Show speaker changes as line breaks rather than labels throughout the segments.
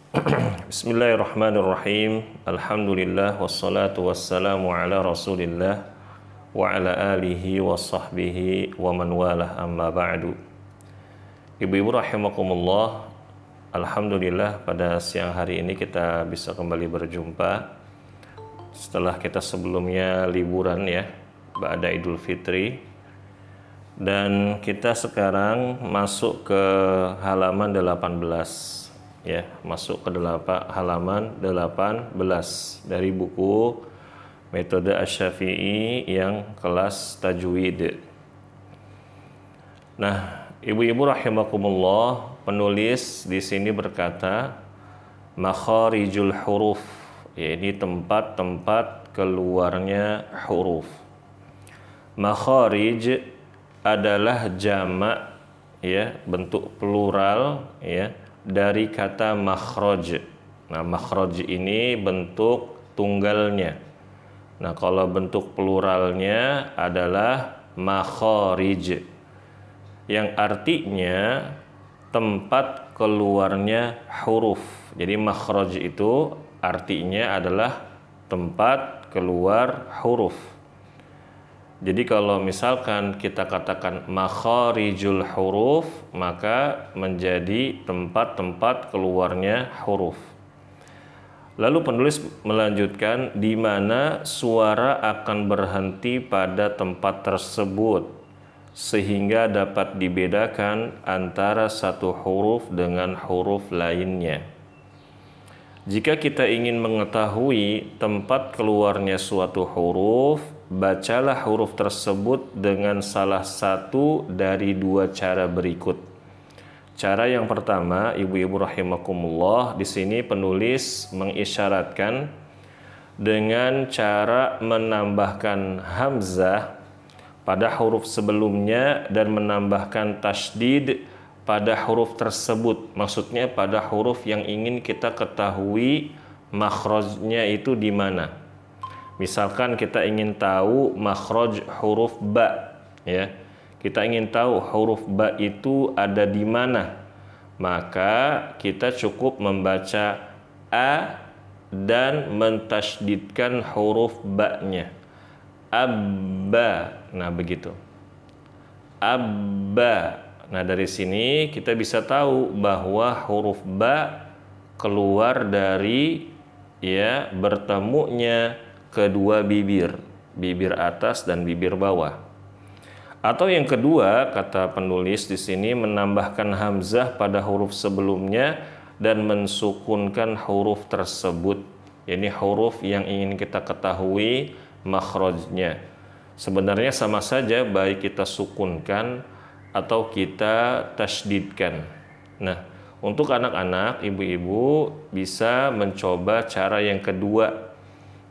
Bismillahirrahmanirrahim. Alhamdulillah wassalatu wassalamu ala Rasulillah wa ala alihi wa sahbihi wa man walah, amma ba'du. Ibu-ibu rahimakumullah, alhamdulillah pada siang hari ini kita bisa kembali berjumpa setelah kita sebelumnya liburan ya, ba'da Idul Fitri. Dan kita sekarang masuk ke halaman 18 ya, masuk ke halaman 18 dari buku Metode Asy-Syafi'i yang kelas tajwid. Nah, ibu-ibu rahimakumullah, penulis di sini berkata makharijul huruf, ya, ini tempat-tempat keluarnya huruf. Makharij adalah jamak ya, bentuk plural ya, dari kata makhraj. Nah, makhraj ini bentuk tunggalnya. Nah, kalau bentuk pluralnya adalah makharij, yang artinya tempat keluarnya huruf. Jadi makhraj itu artinya adalah tempat keluar huruf. Jadi kalau misalkan kita katakan makharijul huruf, maka menjadi tempat-tempat keluarnya huruf. Lalu penulis melanjutkan di mana suara akan berhenti pada tempat tersebut sehingga dapat dibedakan antara satu huruf dengan huruf lainnya. Jika kita ingin mengetahui tempat keluarnya suatu huruf, bacalah huruf tersebut dengan salah satu dari dua cara berikut. Cara yang pertama, ibu-ibu rahimakumullah, di sini penulis mengisyaratkan dengan cara menambahkan hamzah pada huruf sebelumnya dan menambahkan tasydid pada huruf tersebut. Maksudnya pada huruf yang ingin kita ketahui makhrajnya itu di mana. Misalkan kita ingin tahu makhraj huruf ba ya. Kita ingin tahu huruf ba itu ada di mana. Maka kita cukup membaca a dan mentasydidkan huruf ba-nya. Abba. Nah, begitu. Abba. Nah, dari sini kita bisa tahu bahwa huruf ba keluar dari ya bertemunya kedua bibir, bibir atas dan bibir bawah. Atau yang kedua, kata penulis di sini, menambahkan hamzah pada huruf sebelumnya dan mensukunkan huruf tersebut. Ini huruf yang ingin kita ketahui makhrajnya. Sebenarnya sama saja baik kita sukunkan atau kita tasydidkan. Nah, untuk anak-anak, ibu-ibu bisa mencoba cara yang kedua.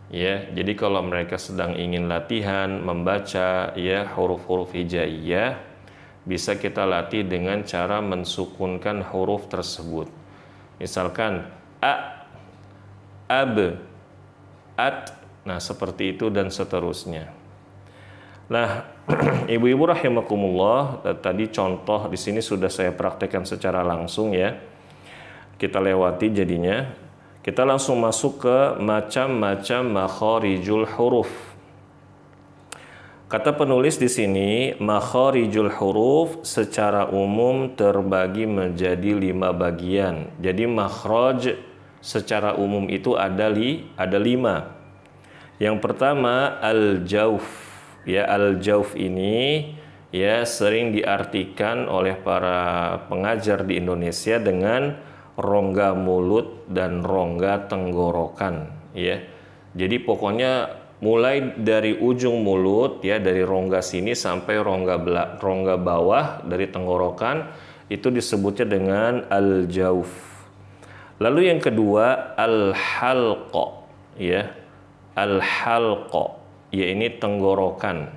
Ya, jadi kalau mereka sedang ingin latihan membaca ya huruf-huruf hijaiyah, bisa kita latih dengan cara mensukunkan huruf tersebut. Misalkan a, ab, at. Nah, seperti itu dan seterusnya. Nah, ibu-ibu rahimakumullah, tadi contoh di sini sudah saya praktekkan secara langsung ya. Kita lewati jadinya. Kita langsung masuk ke macam-macam makharijul huruf. Kata penulis di sini, makharijul huruf secara umum terbagi menjadi 5 bagian. Jadi makhraj secara umum itu ada 5. Yang pertama al-jauf. Ya, al-jauf ini ya sering diartikan oleh para pengajar di Indonesia dengan rongga mulut dan rongga tenggorokan ya. Jadi pokoknya mulai dari ujung mulut ya, dari rongga sini sampai rongga bawah dari tenggorokan itu disebutnya dengan al-jauf. Lalu yang kedua al-halqa ya. Al-halqa ya, ini tenggorokan.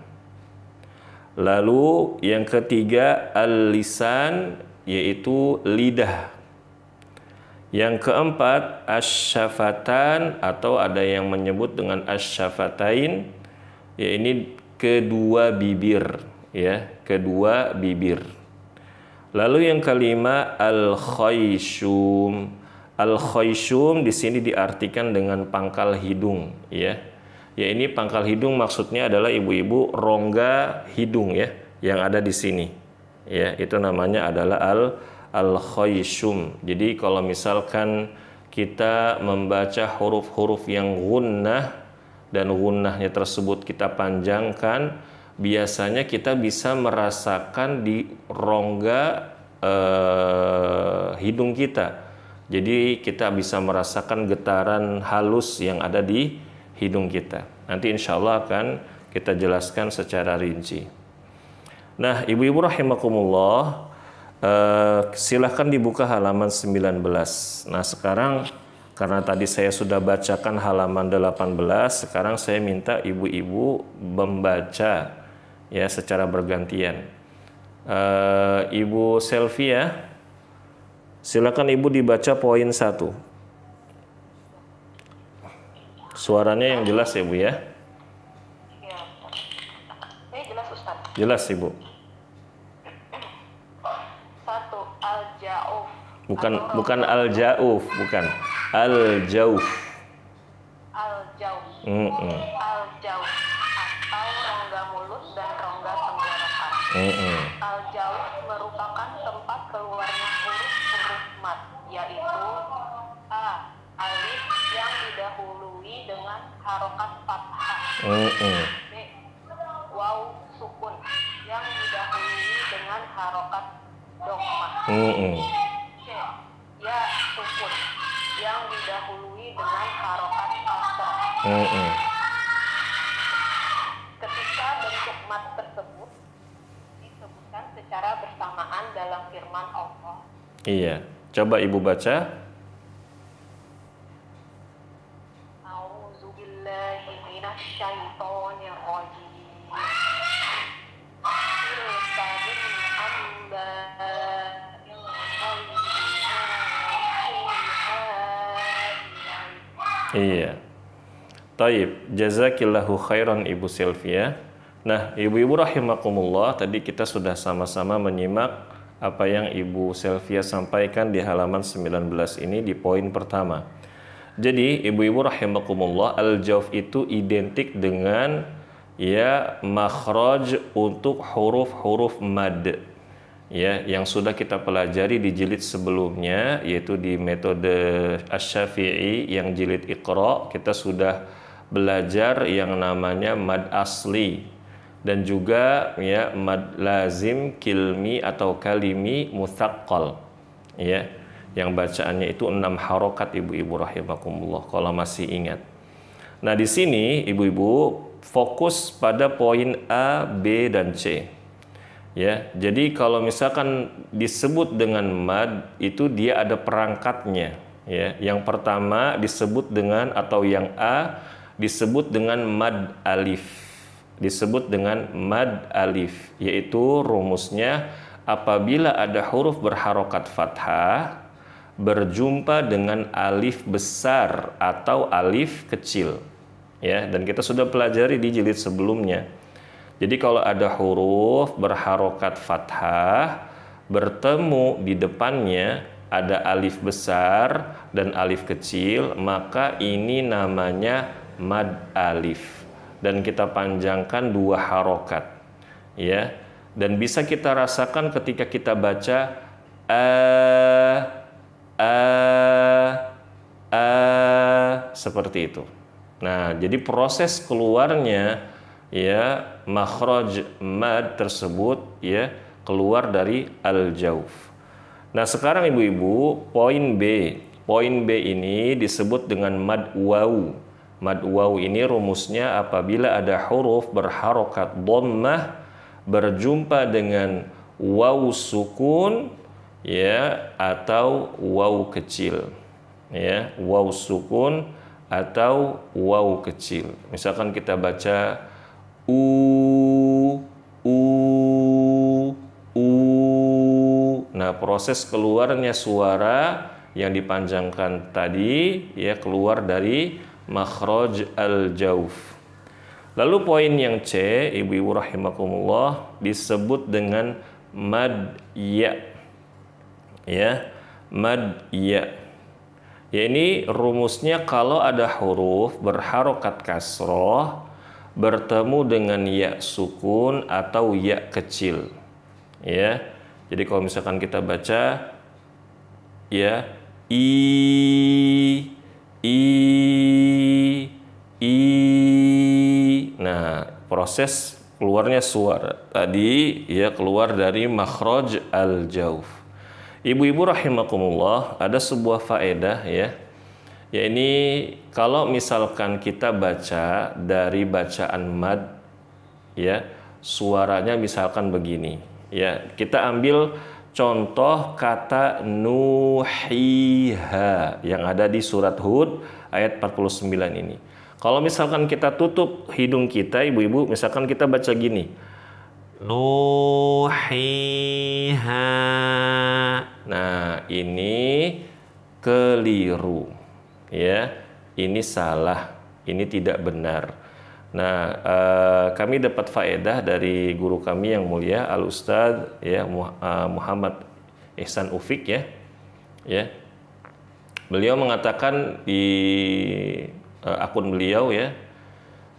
Lalu yang ketiga al-lisan, yaitu lidah. Yang keempat asy-syafatan, atau ada yang menyebut dengan asy-syafatain, ya ini kedua bibir ya, kedua bibir. Lalu yang kelima al-khayshum. Al-khayshum di sini diartikan dengan pangkal hidung, ya. Ya, ini pangkal hidung maksudnya adalah ibu-ibu rongga hidung, ya, yang ada di sini. Ya, itu namanya adalah al-khayshum. Jadi kalau misalkan kita membaca huruf-huruf yang gunnah dan gunnahnya tersebut kita panjangkan, biasanya kita bisa merasakan di rongga hidung kita. Jadi kita bisa merasakan getaran halus yang ada di hidung kita. Nanti insya Allah akan kita jelaskan secara rinci. Nah, ibu-ibu rahimakumullah, silahkan dibuka halaman 19. Nah, sekarang karena tadi saya sudah bacakan halaman 18, sekarang saya minta ibu-ibu membaca ya secara bergantian. Ibu Selvia, silakan ibu dibaca poin 1. Suaranya yang jelas ya bu ya.
Jelas Ustaz.
Jelas ibu.
1. Al-Ja'uf.
Bukan al-Ja'uf, bukan. Al-Ja'uf.
Al-Ja'uf. Al-Ja'uf atau rongga mulut dan rongga tenggorokan. Al-Ja'uf merupakan tempat keluarnya huruf-huruf mad, yaitu a, alif yang didahului dengan harokat fathah. B, waw sukun yang didahului dengan harokat dhammah. C, ya sukun yang didahului dengan harokat kasrah. Ketika bentuk mad tersebut disebutkan secara bersamaan dalam firman Allah.
Iya, coba ibu baca.
A'udzubillahi minasyaitonir rajim.
Iya. Taib, jazakillahu khairan Ibu Selvia. Nah, ibu-ibu rahimakumullah, tadi kita sudah sama-sama menyimak apa yang Ibu Selvia sampaikan di halaman 19 ini di poin pertama. Jadi, ibu-ibu rahimakumullah, al-jawf itu identik dengan ya makhraj untuk huruf-huruf mad. Ya, yang sudah kita pelajari di jilid sebelumnya, yaitu di metode Asy-Syafi'i yang jilid Iqra, kita sudah belajar yang namanya mad asli dan juga ya mad lazim kilmi atau kalimi mutsaqqal, ya, yang bacaannya itu 6 harokat ibu-ibu rahimakumullah kalau masih ingat. Nah, di sini ibu-ibu fokus pada poin A, B dan C. Ya, jadi kalau misalkan disebut dengan mad itu dia ada perangkatnya, ya. Yang pertama disebut dengan atau yang A disebut dengan mad alif. Disebut dengan mad alif, yaitu rumusnya apabila ada huruf berharokat fathah berjumpa dengan alif besar atau alif kecil. Ya, dan kita sudah pelajari di jilid sebelumnya. Jadi kalau ada huruf berharokat fathah bertemu di depannya ada alif besar dan alif kecil, maka ini namanya mad alif dan kita panjangkan 2 harokat, ya. Dan bisa kita rasakan ketika kita baca seperti itu. Nah, jadi proses keluarnya ya makhraj mad tersebut ya keluar dari al-jawf. Nah, sekarang ibu-ibu poin B. Poin B ini disebut dengan mad waw. Mad waw ini rumusnya apabila ada huruf berharokat dhammah berjumpa dengan waw sukun ya atau waw kecil. Ya, waw sukun atau waw kecil. Misalkan kita baca Nah, proses keluarnya suara yang dipanjangkan tadi ya keluar dari makhraj al-jawf. Lalu poin yang C, ibu-ibu rahimakumullah, disebut dengan mad ya. Ya, mad ya. Ya ini rumusnya kalau ada huruf berharokat kasroh bertemu dengan ya sukun atau ya kecil. Ya. Jadi kalau misalkan kita baca ya i i. Nah, proses keluarnya suara tadi ya keluar dari makhraj al-jauf. Ibu-ibu rahimakumullah, ada sebuah faedah ya. Ya ini kalau misalkan kita baca dari bacaan mad ya, suaranya misalkan begini. Ya, kita ambil contoh kata nuhiha yang ada di surat Hud ayat 49 ini. Kalau misalkan kita tutup hidung kita, ibu-ibu, misalkan kita baca gini. Nuhiha. Nah, ini keliru. Ya, ini salah. Ini tidak benar. Nah, kami dapat faedah dari guru kami yang mulia Al-Ustadz ya Muhammad Ihsan Ufik ya. Ya. Beliau mengatakan di akun beliau ya,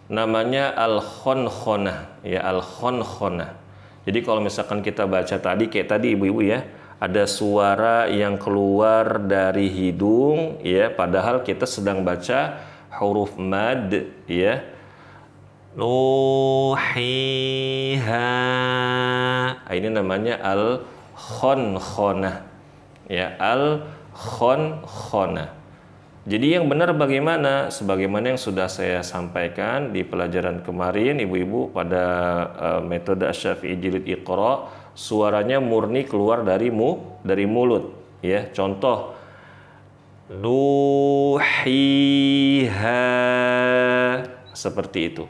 namanya al-khonkhonah ya, al-khonkhonah. Jadi kalau misalkan kita baca tadi kayak tadi ibu-ibu ya, ada suara yang keluar dari hidung ya, padahal kita sedang baca huruf mad ya. Nuhiha. Ini namanya al-khonkhonah ya, al-khonkhonah. Jadi yang benar bagaimana? Sebagaimana yang sudah saya sampaikan di pelajaran kemarin, ibu-ibu, pada metode Asy-Syafi'i Jilid Iqra, suaranya murni keluar dari mulut. Ya, contoh nuhiha, seperti itu.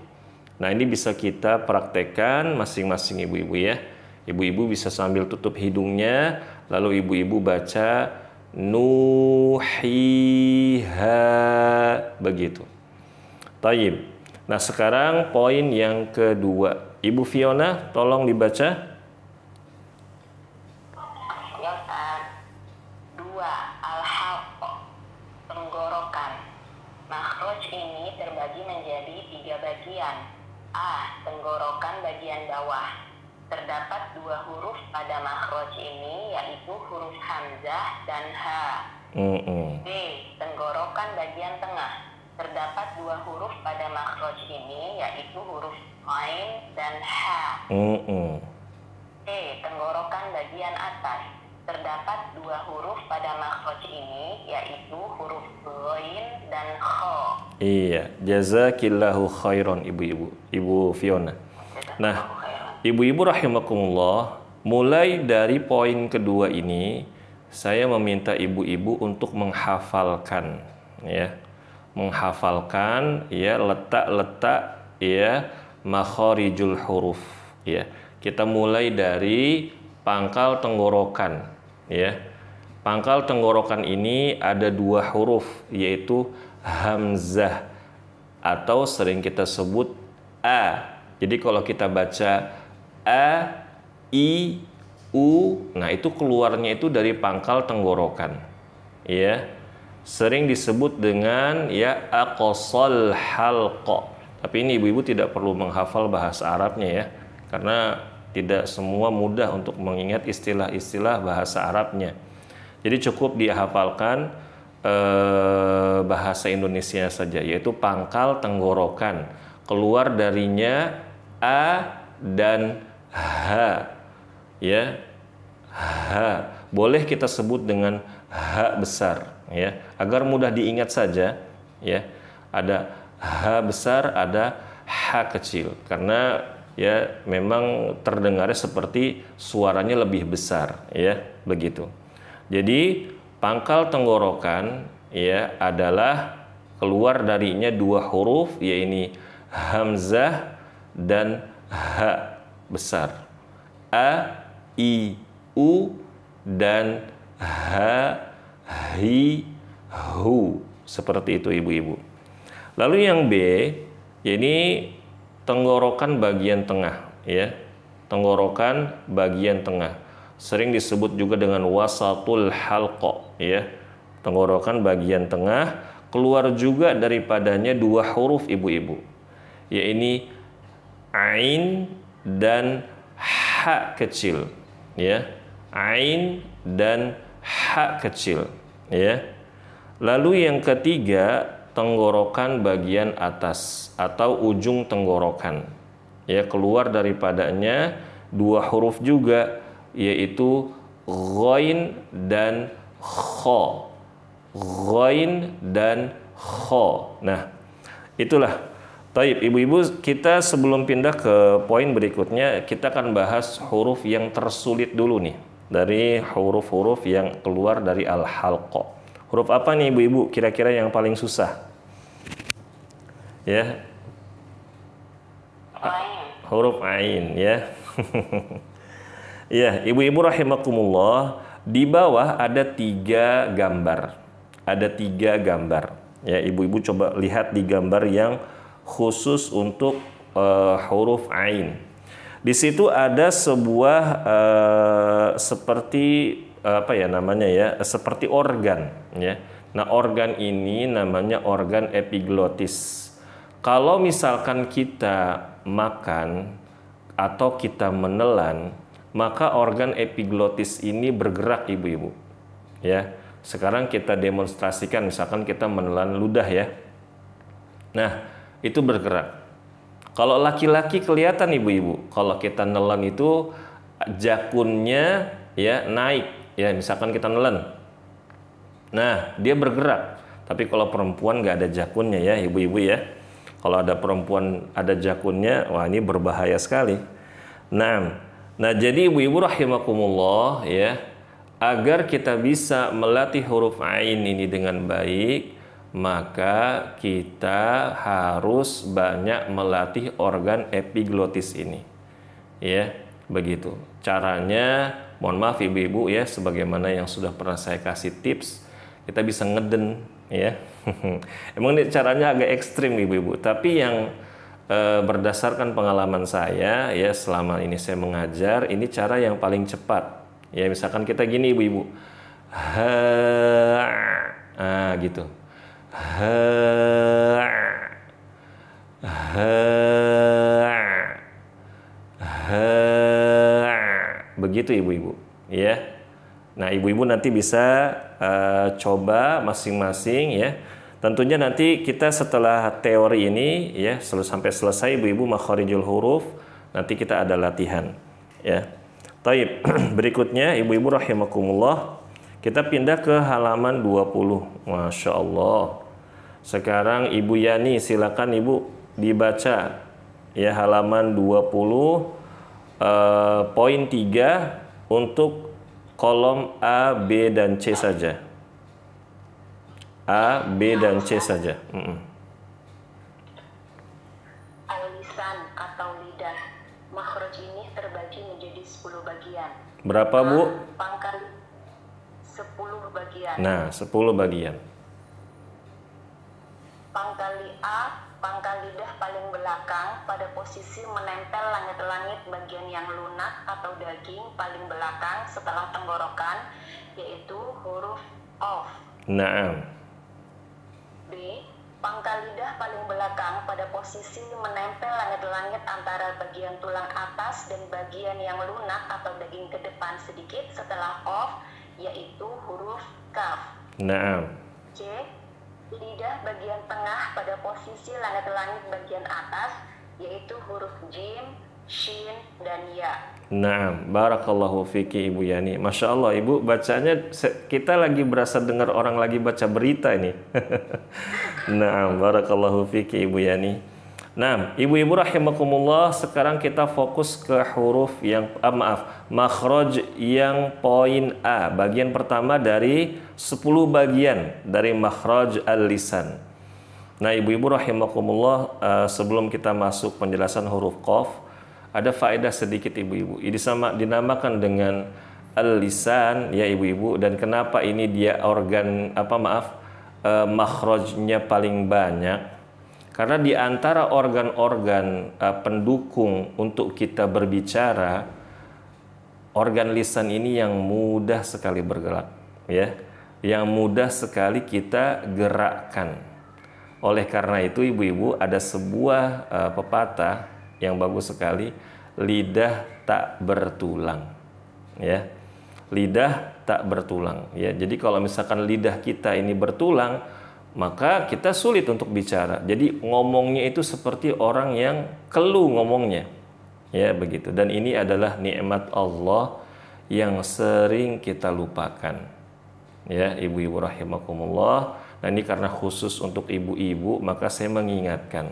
Nah ini bisa kita praktekkan masing-masing ibu-ibu ya. Ibu-ibu bisa sambil tutup hidungnya, lalu ibu-ibu baca nuhiha, begitu. Taib. Nah sekarang poin yang kedua, Ibu Fiona tolong dibaca.
Ya, 2. Al-halq, tenggorokan. Makhraj ini terbagi menjadi 3 bagian. A. Tenggorokan bagian bawah. Terdapat 2 huruf pada makhraj ini, yaitu huruf hamzah dan ha. B. Tenggorokan bagian tengah. Terdapat 2 huruf pada makhraj ini, yaitu huruf ain dan ha. C. Tenggorokan bagian atas. Terdapat 2 huruf pada makhraj ini, yaitu huruf ghain dan kha.
Iya, jazakillahu khairan ibu-ibu, Ibu Fiona. Nah, ibu-ibu rahimakumullah, mulai dari poin kedua ini saya meminta ibu-ibu untuk menghafalkan ya. Menghafalkan ya letak-letak ya makharijul huruf ya. Kita mulai dari pangkal tenggorokan ya. Pangkal tenggorokan ini ada 2 huruf, yaitu hamzah atau sering kita sebut a. Jadi kalau kita baca a, i, u, nah itu keluarnya itu dari pangkal tenggorokan. Ya. Sering disebut dengan ya aqsal halqa. Tapi ini ibu-ibu tidak perlu menghafal bahasa Arabnya ya, karena tidak semua mudah untuk mengingat istilah-istilah bahasa Arabnya. Jadi cukup dihafalkan bahasa Indonesia saja, yaitu pangkal tenggorokan. Keluar darinya a dan h. Ya. H. Boleh kita sebut dengan h besar ya, agar mudah diingat saja ya. Ada h besar, ada h kecil, karena ya memang terdengarnya seperti suaranya lebih besar ya, begitu. Jadi pangkal tenggorokan ya adalah keluar darinya 2 huruf, yaitu hamzah dan h besar. A, i, u dan h, hi, hu. Seperti itu ibu-ibu. Lalu yang B, ini tenggorokan bagian tengah ya. Tenggorokan bagian tengah. Sering disebut juga dengan wasatul halqa ya. tenggorokan bagian tengah, keluar juga daripadanya dua huruf ibu-ibu, yaitu ain dan ha kecil, ya. Ain dan ha kecil, ya. Lalu yang ketiga, tenggorokan bagian atas atau ujung tenggorokan, ya, keluar daripadanya dua huruf juga, yaitu ghain dan kha. Ghain dan kha. Nah, itulah. Taib, ibu-ibu, kita sebelum pindah ke poin berikutnya, kita akan bahas huruf yang tersulit dulu nih, dari huruf-huruf yang keluar dari al-halqa. Huruf apa nih ibu-ibu kira-kira yang paling susah? Ya. Huruf ain, ya. Ya, ibu-ibu rahimakumullah, di bawah ada 3 gambar. Ada 3 gambar. Ya, ibu-ibu coba lihat di gambar yang khusus untuk huruf ain. Di situ ada sebuah seperti apa ya namanya ya, seperti organ, ya. Nah, organ ini namanya organ epiglotis. Kalau misalkan kita makan atau kita menelan, maka organ epiglotis ini bergerak ibu-ibu, ya. Sekarang kita demonstrasikan, misalkan kita menelan ludah, ya. Nah, itu bergerak. Kalau laki-laki kelihatan ibu-ibu, kalau kita nelan itu jakunnya, ya, naik, ya, misalkan kita nelan. Nah, dia bergerak. Tapi kalau perempuan nggak ada jakunnya, ya ibu-ibu, ya. Kalau ada perempuan ada jakunnya, wah ini berbahaya sekali. Nah, jadi ibu-ibu rahimakumullah, ya, agar kita bisa melatih huruf ain ini dengan baik, maka kita harus banyak melatih organ epiglotis ini, ya. Begitu caranya. Mohon maaf ibu-ibu, ya, sebagaimana yang sudah pernah saya kasih tips, kita bisa ngeden, ya. Emang ini caranya agak ekstrim ibu-ibu, tapi yang berdasarkan pengalaman saya, ya, selama ini saya mengajar, ini cara yang paling cepat. Ya, misalkan kita gini ibu-ibu, gitu, begitu ibu-ibu, ya. Nah, ibu-ibu nanti bisa coba masing-masing, ya. Tentunya nanti kita setelah teori ini, ya, sampai selesai ibu-ibu makharijul huruf, nanti kita ada latihan, ya. Taib. Berikutnya ibu-ibu rahimakumullah, kita pindah ke halaman 20. Masya Allah. Sekarang Ibu Yani, silakan Ibu dibaca, ya, halaman 20 poin 3 untuk kolom A, B, dan C saja. A, B, dan C saja.
Al-lisan atau lidah. Makhraj ini terbagi menjadi 10 bagian.
Berapa, Bu?
Pangkal 10 bagian.
Nah, 10 bagian.
Pangkal A, pangkal lidah paling belakang pada posisi menempel langit-langit bagian yang lunak atau daging paling belakang setelah tenggorokan, yaitu huruf Qaf.
Naam.
B, pangkal lidah paling belakang pada posisi menempel langit-langit antara bagian tulang atas dan bagian yang lunak atau daging ke depan sedikit setelah Qaf, yaitu huruf Kaf.
Naam.
C, lidah bagian tengah pada posisi langit-langit bagian atas, yaitu huruf Jim, Shin, dan Ya.
Naam, barakallahu fiki Ibu Yani. Masya Allah Ibu, bacanya kita lagi berasa dengar orang lagi baca berita ini. Naam, barakallahu fiki Ibu Yani. Nah, ibu-ibu rahimakumullah, sekarang kita fokus ke huruf yang makhraj yang poin A, bagian pertama dari 10 bagian dari makhraj al-lisan. Nah, ibu-ibu rahimakumullah, sebelum kita masuk penjelasan huruf Qaf, ada faedah sedikit ibu-ibu. Ini dinamakan dengan al-lisan, ya ibu-ibu, dan kenapa ini dia organ makhrajnya paling banyak? Karena di antara organ-organ pendukung untuk kita berbicara, organ lisan ini yang mudah sekali bergerak, ya. yang mudah sekali kita gerakkan. Oleh karena itu ibu-ibu, ada sebuah pepatah yang bagus sekali, lidah tak bertulang. Ya, lidah tak bertulang. Ya, jadi kalau misalkan lidah kita ini bertulang, maka kita sulit untuk bicara. Jadi ngomongnya itu seperti orang yang keluh ngomongnya. Ya, begitu. Dan ini adalah nikmat Allah yang sering kita lupakan. Ya, ibu-ibu rahimakumullah. Nah, ini karena khusus untuk ibu-ibu, maka saya mengingatkan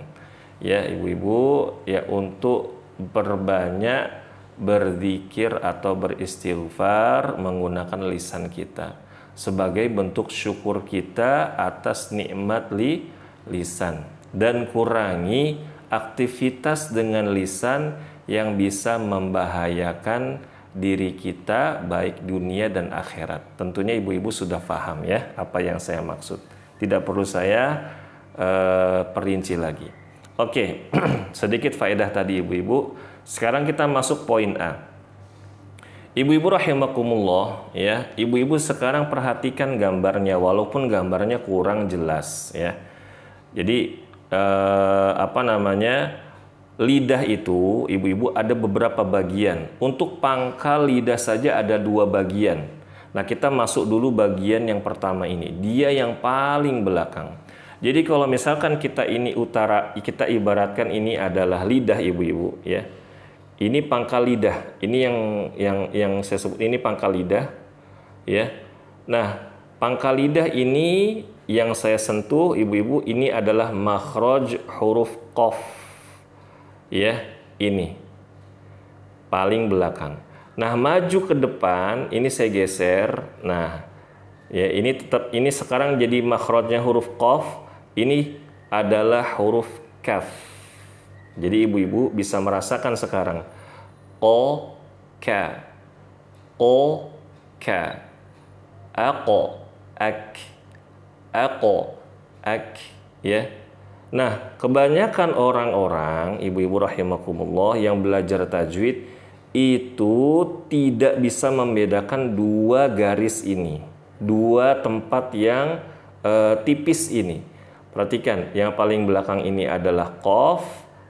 ya ibu-ibu ya untuk berbanyak berzikir atau beristighfar menggunakan lisan kita sebagai bentuk syukur kita atas nikmat lisan, dan kurangi aktivitas dengan lisan yang bisa membahayakan diri kita baik dunia dan akhirat. Tentunya ibu-ibu sudah paham ya apa yang saya maksud. Tidak perlu saya perinci lagi. Oke, sedikit faedah tadi ibu-ibu. Sekarang kita masuk poin A. Ibu-ibu rahimakumullah ya. Ibu-ibu sekarang perhatikan gambarnya walaupun gambarnya kurang jelas ya. Jadi lidah itu ibu-ibu ada beberapa bagian. Untuk pangkal lidah saja ada 2 bagian. Nah, kita masuk dulu bagian yang pertama ini. Dia yang paling belakang. Jadi kalau misalkan kita ini utara, kita ibaratkan ini adalah lidah ibu-ibu ya. Ini pangkal lidah. Ini yang saya sebut ini pangkal lidah ya. Nah, pangkal lidah ini yang saya sentuh ibu-ibu ini adalah makhraj huruf qaf. Ya, ini paling belakang. Nah, maju ke depan ini saya geser. Nah, ya ini tetap ini sekarang jadi makhrajnya huruf qaf. Ini adalah huruf kaf. Jadi ibu-ibu bisa merasakan sekarang o ka, o ka, ako, ak, ako, ak, ya. Nah, kebanyakan orang-orang ibu-ibu rahimakumullah yang belajar tajwid itu tidak bisa membedakan 2 garis ini, 2 tempat yang tipis ini. Perhatikan, yang paling belakang ini adalah qaf,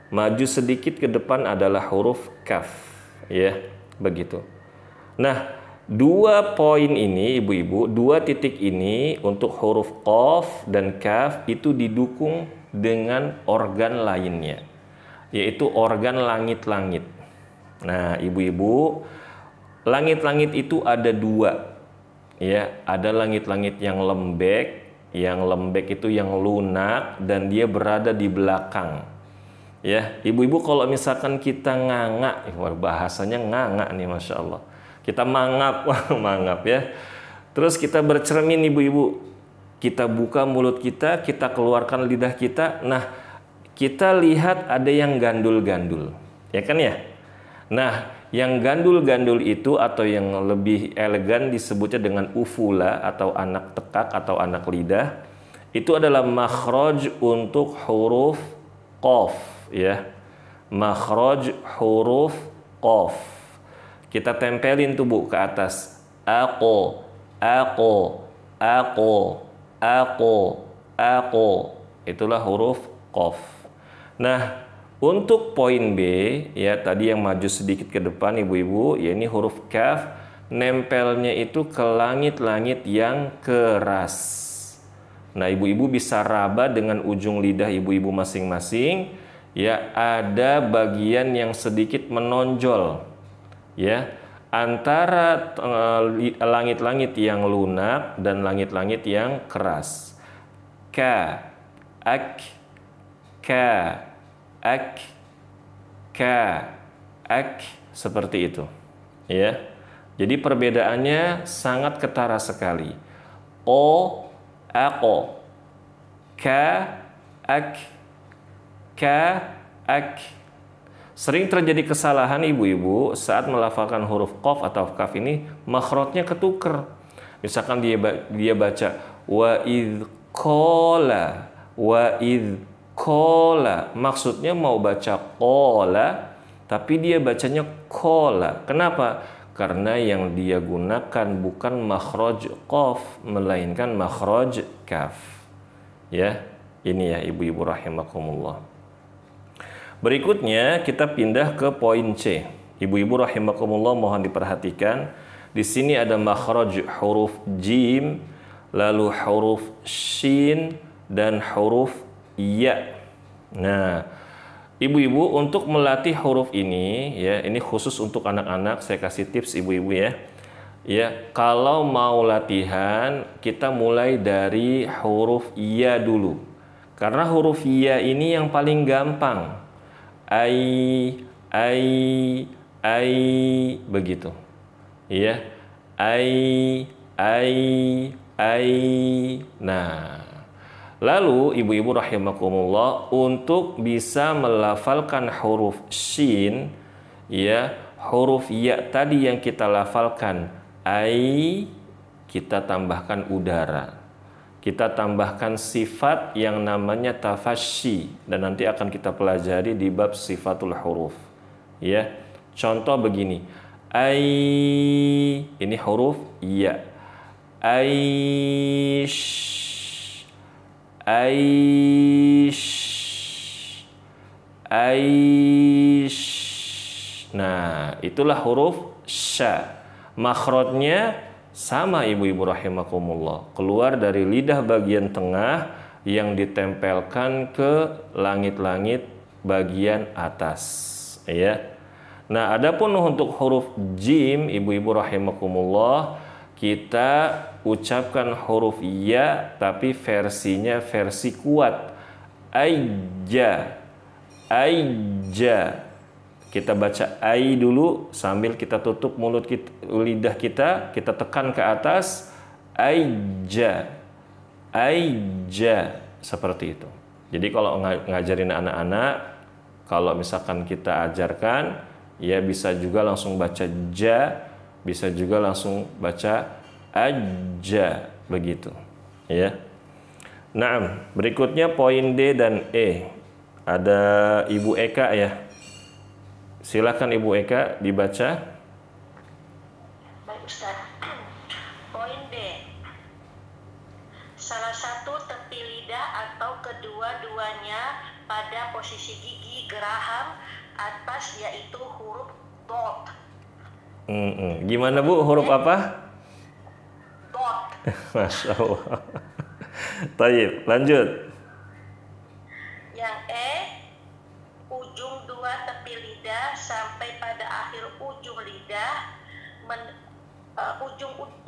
maju sedikit ke depan adalah huruf kaf, ya, begitu. Nah, 2 poin ini ibu-ibu, 2 titik ini untuk huruf qaf dan kaf itu didukung dengan organ lainnya, yaitu organ langit-langit. Nah, ibu-ibu, langit-langit itu ada 2, ya, ada langit-langit yang lembek itu yang lunak dan dia berada di belakang. Ya, ibu-ibu kalau misalkan kita nganga, bahasanya nganga nih, masya Allah. Kita mangap, mangap ya. Terus kita bercermin ibu-ibu. Kita buka mulut kita, kita keluarkan lidah kita. Nah, kita lihat ada yang gandul-gandul. Ya kan ya? Nah, yang gandul-gandul itu atau yang lebih elegan disebutnya dengan ufula atau anak tekak atau anak lidah. Itu adalah makhraj untuk huruf qaf, ya. Makhraj huruf qaf. Kita tempelin tuh Bu ke atas. Ako, ako, ako, ako, ako. Itulah huruf qaf. Nah, untuk poin B, ya tadi yang maju sedikit ke depan ibu-ibu, ya ini huruf kaf, nempelnya itu ke langit-langit yang keras. Nah, ibu-ibu bisa raba dengan ujung lidah ibu-ibu masing-masing, ya ada bagian yang sedikit menonjol, ya antara langit-langit yang lunak dan langit-langit yang keras. Ka, ak, ka, ak, ka, ak, seperti itu, ya. Jadi perbedaannya sangat ketara sekali. O, ako, ka, ak, ka, ak. Sering terjadi kesalahan ibu-ibu saat melafalkan huruf qaf atau kaf ini, makhrajnya ketuker. Misalkan dia baca wa idh qala, wa idh qala, maksudnya mau baca qola tapi dia bacanya qola. Kenapa? karena yang dia gunakan bukan makhraj qaf melainkan makhraj kaf. Ya, ini ya ibu-ibu rahimakumullah. Berikutnya kita pindah ke poin C. Ibu-ibu rahimakumullah mohon diperhatikan. Di sini ada makhraj huruf jim, lalu huruf shin dan huruf ya. Nah, ibu-ibu untuk melatih huruf ini ya, ini khusus untuk anak-anak, saya kasih tips ibu-ibu ya. Ya, kalau mau latihan kita mulai dari huruf ya dulu. Karena huruf ya ini yang paling gampang. Ai begitu. Ya. Ai. Nah, lalu ibu-ibu rahimakumullah untuk bisa melafalkan huruf shin ya, huruf ya tadi yang kita lafalkan ai, kita tambahkan udara. Kita tambahkan sifat yang namanya tafasyi dan nanti akan kita pelajari di bab sifatul huruf. Ya. Contoh begini. Ai, ini huruf ya. Aish. Nah, itulah huruf sya. Makhrajnya sama ibu-ibu rahimakumullah, keluar dari lidah bagian tengah yang ditempelkan ke langit-langit bagian atas ya. Nah, adapun untuk huruf jim ibu-ibu rahimakumullah, kita ucapkan huruf ya tapi versinya versi kuat. Aija. Kita baca ai dulu sambil kita tutup mulut kita, lidah kita tekan ke atas. Aija, seperti itu. Jadi kalau ngajarin anak-anak, kalau misalkan kita ajarkan, ya bisa juga langsung baca ja, bisa juga langsung baca aja, begitu. Ya. Nah, berikutnya poin D dan E. Ada Ibu Eka ya. Silakan Ibu Eka dibaca.
Baik Ustaz. Poin B. Salah satu tepi lidah atau kedua-duanya pada posisi gigi geraham atas yaitu huruf dot.
Gimana Bu, huruf apa?
Dot.
Masya Allah. Taib, lanjut.
Yang E, ujung dua tepi lidah sampai pada akhir ujung lidah,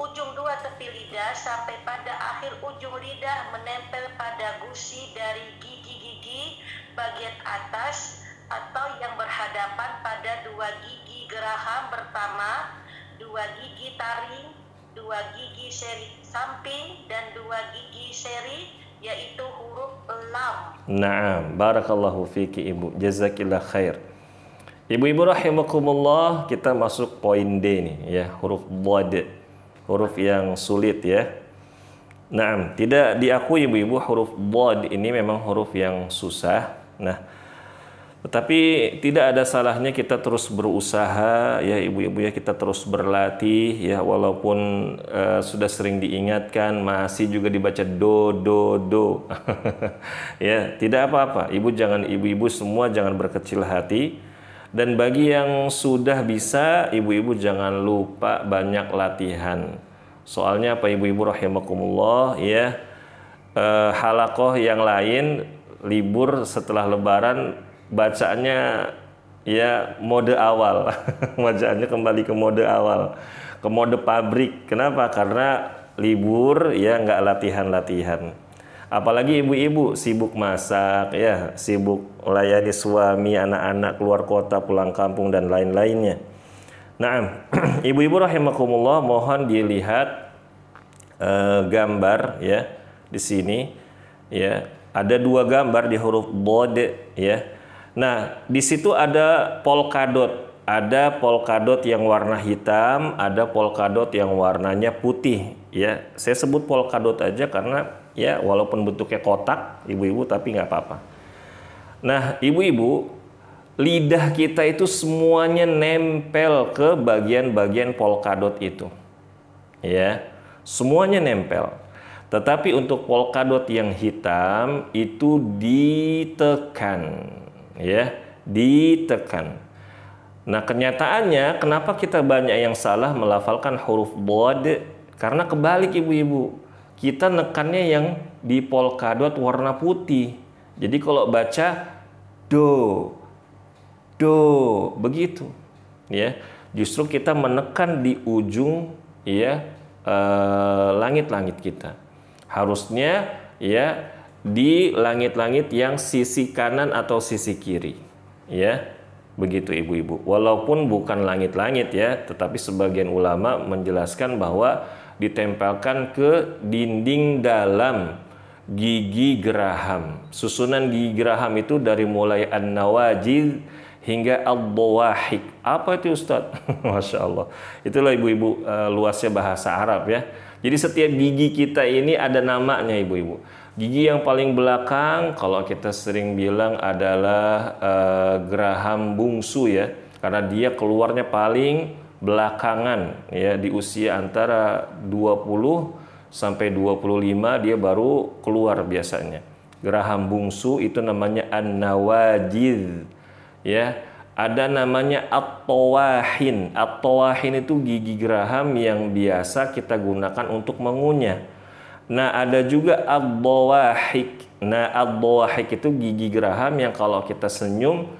ujung dua tepi lidah sampai pada akhir ujung lidah menempel pada gusi dari gigi-gigi bagian atas atau yang berhadapan pada dua gigi geraham pertama, dua gigi taring, dua gigi seri samping, dan dua gigi seri, yaitu huruf lam.
Naam, barakallahu fiki Ibu, jazakillah khair. Ibu-ibu rahimakumullah, kita masuk poin D nih ya, huruf dhad, huruf yang sulit ya. Naam, tidak diakui ibu-ibu huruf dhad ini memang huruf yang susah. Nah, tetapi tidak ada salahnya kita terus berusaha ya ibu-ibu ya, kita terus berlatih ya, walaupun sudah sering diingatkan masih juga dibaca do. Ya, tidak apa-apa. Ibu-ibu semua jangan berkecil hati. Dan bagi yang sudah bisa, ibu-ibu jangan lupa banyak latihan. Soalnya apa ibu-ibu rahimakumullah ya, halaqah yang lain libur setelah lebaran bacaannya ya mode awal. Bacaannya kembali ke mode awal, ke mode pabrik. Kenapa? Karena libur ya, nggak latihan-latihan. Apalagi ibu-ibu sibuk masak ya, sibuk melayani suami, anak-anak keluar kota, pulang kampung dan lain-lainnya. Nah, ibu-ibu rahimakumullah, mohon dilihat gambar ya di sini ya. Ada dua gambar di huruf dhad ya. Nah, di situ ada polkadot. Ada polkadot yang warna hitam, ada polkadot yang warnanya putih ya. Saya sebut polkadot aja karena ya walaupun bentuknya kotak ibu-ibu, tapi nggak apa-apa. Nah, ibu-ibu lidah kita itu semuanya nempel ke bagian-bagian polkadot itu. Ya, semuanya nempel. Tetapi untuk polkadot yang hitam itu ditekan, ya, ditekan. Nah, kenyataannya kenapa kita banyak yang salah melafalkan huruf dhad? Karena kebalik ibu-ibu. Kita nekannya yang di polkadot warna putih. Jadi kalau baca do, begitu. Ya, justru kita menekan di ujung, ya, langit-langit kita. Harusnya ya di langit-langit yang sisi kanan atau sisi kiri. Ya, begitu ibu-ibu. Walaupun bukan langit-langit ya, tetapi sebagian ulama menjelaskan bahwa ditempelkan ke dinding dalam gigi geraham. Susunan gigi geraham itu dari mulai an-nawajid hingga ad-dawahik. Apa itu Ustadz? Masya Allah. Itulah ibu-ibu luasnya bahasa Arab ya. Jadi setiap gigi kita ini ada namanya ibu-ibu. Gigi yang paling belakang kalau kita sering bilang adalah geraham bungsu ya. Karena dia keluarnya paling belakangan ya, di usia antara 20 sampai 25 dia baru keluar biasanya. Geraham bungsu itu namanya an-nawajid. Ya, ada namanya at-tawahin. At-tawahin itu gigi geraham yang biasa kita gunakan untuk mengunyah. Nah, ada juga ad-dawahik. Nah, ad-dawahik itu gigi geraham yang kalau kita senyum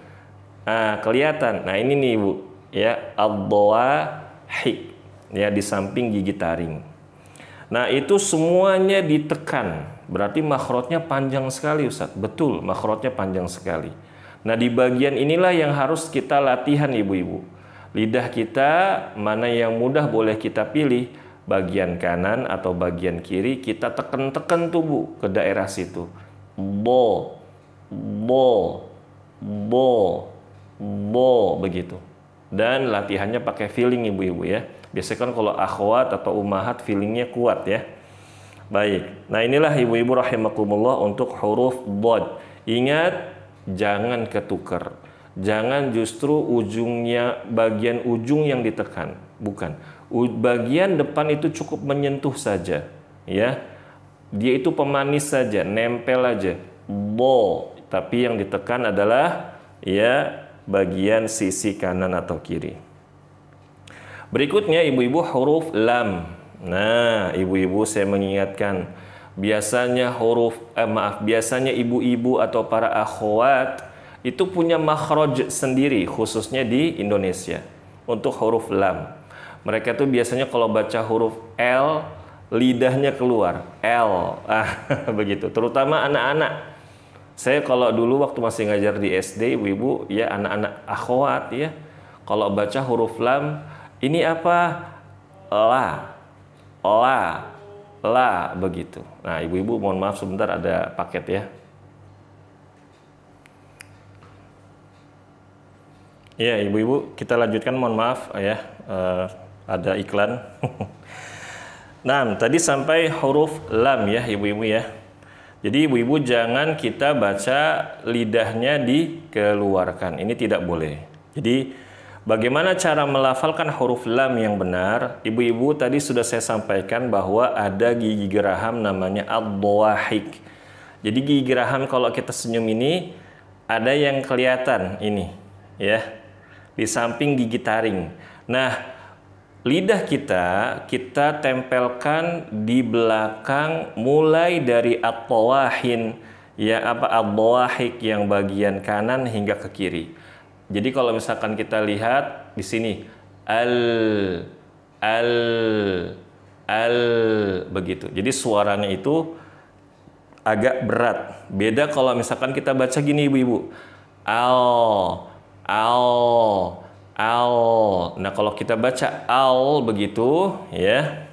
kelihatan. Nah, ini nih Ibu, ya, ad-dawahik. Ya, di samping gigi taring. Nah, itu semuanya ditekan. Berarti makhrajnya panjang sekali Ustaz. Betul, makhrajnya panjang sekali. Nah, di bagian inilah yang harus kita latihan ibu-ibu. Lidah kita mana yang mudah boleh kita pilih, bagian kanan atau bagian kiri, kita tekan-tekan tuh Bu ke daerah situ. Bo, begitu. Dan latihannya pakai feeling ibu-ibu ya. Biasanya kan kalau akhwat atau ummahat feelingnya kuat ya. Baik. Nah, inilah ibu-ibu rahimakumullah untuk huruf dhad. Ingat, jangan ketukar. Jangan justru ujungnya, bagian ujung yang ditekan. Bukan. Bagian depan itu cukup menyentuh saja. Ya. Dia itu pemanis saja, nempel aja. Bo. Tapi yang ditekan adalah ya bagian sisi kanan atau kiri. Berikutnya ibu-ibu huruf lam. Nah, ibu-ibu saya mengingatkan, biasanya biasanya ibu-ibu atau para akhwat itu punya makhraj sendiri khususnya di Indonesia untuk huruf lam. Mereka tuh biasanya kalau baca huruf L lidahnya keluar L. Begitu. Terutama anak-anak. Saya kalau dulu waktu masih ngajar di SD ibu-ibu ya, anak-anak akhwat ya, kalau baca huruf lam ini apa? La begitu. Nah, ibu-ibu mohon maaf sebentar ada paket ya. Ya, ibu-ibu kita lanjutkan, mohon maaf ya, ada iklan. Nah, tadi sampai huruf lam ya ibu-ibu ya. Jadi ibu-ibu jangan kita baca lidahnya dikeluarkan. Ini tidak boleh. Jadi bagaimana cara melafalkan huruf lam yang benar? Ibu-ibu tadi sudah saya sampaikan bahwa ada gigi geraham namanya ad-dawahik. Jadi gigi geraham kalau kita senyum ini ada yang kelihatan ini ya, di samping gigi taring. Nah, lidah kita tempelkan di belakang mulai dari at-tawahin ya, ad-dawahik yang bagian kanan hingga ke kiri. Jadi kalau misalkan kita lihat di sini al begitu. Jadi suaranya itu agak berat. Beda kalau misalkan kita baca gini ibu-ibu. Al. Nah, kalau kita baca al begitu ya,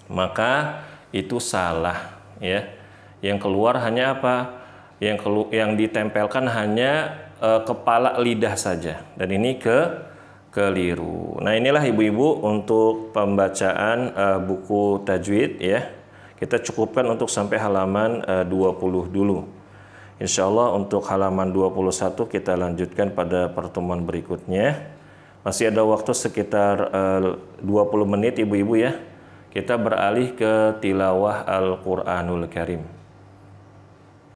maka itu salah ya. Yang keluar hanya apa? Yang ditempelkan hanya kepala lidah saja, dan ini keliru. Nah, inilah ibu-ibu untuk pembacaan buku tajwid ya. Kita cukupkan untuk sampai halaman 20 dulu Insya Allah untuk halaman 21 kita lanjutkan pada pertemuan berikutnya. Masih ada waktu sekitar 20 menit ibu-ibu ya. Kita beralih ke tilawah Al-Quranul Karim.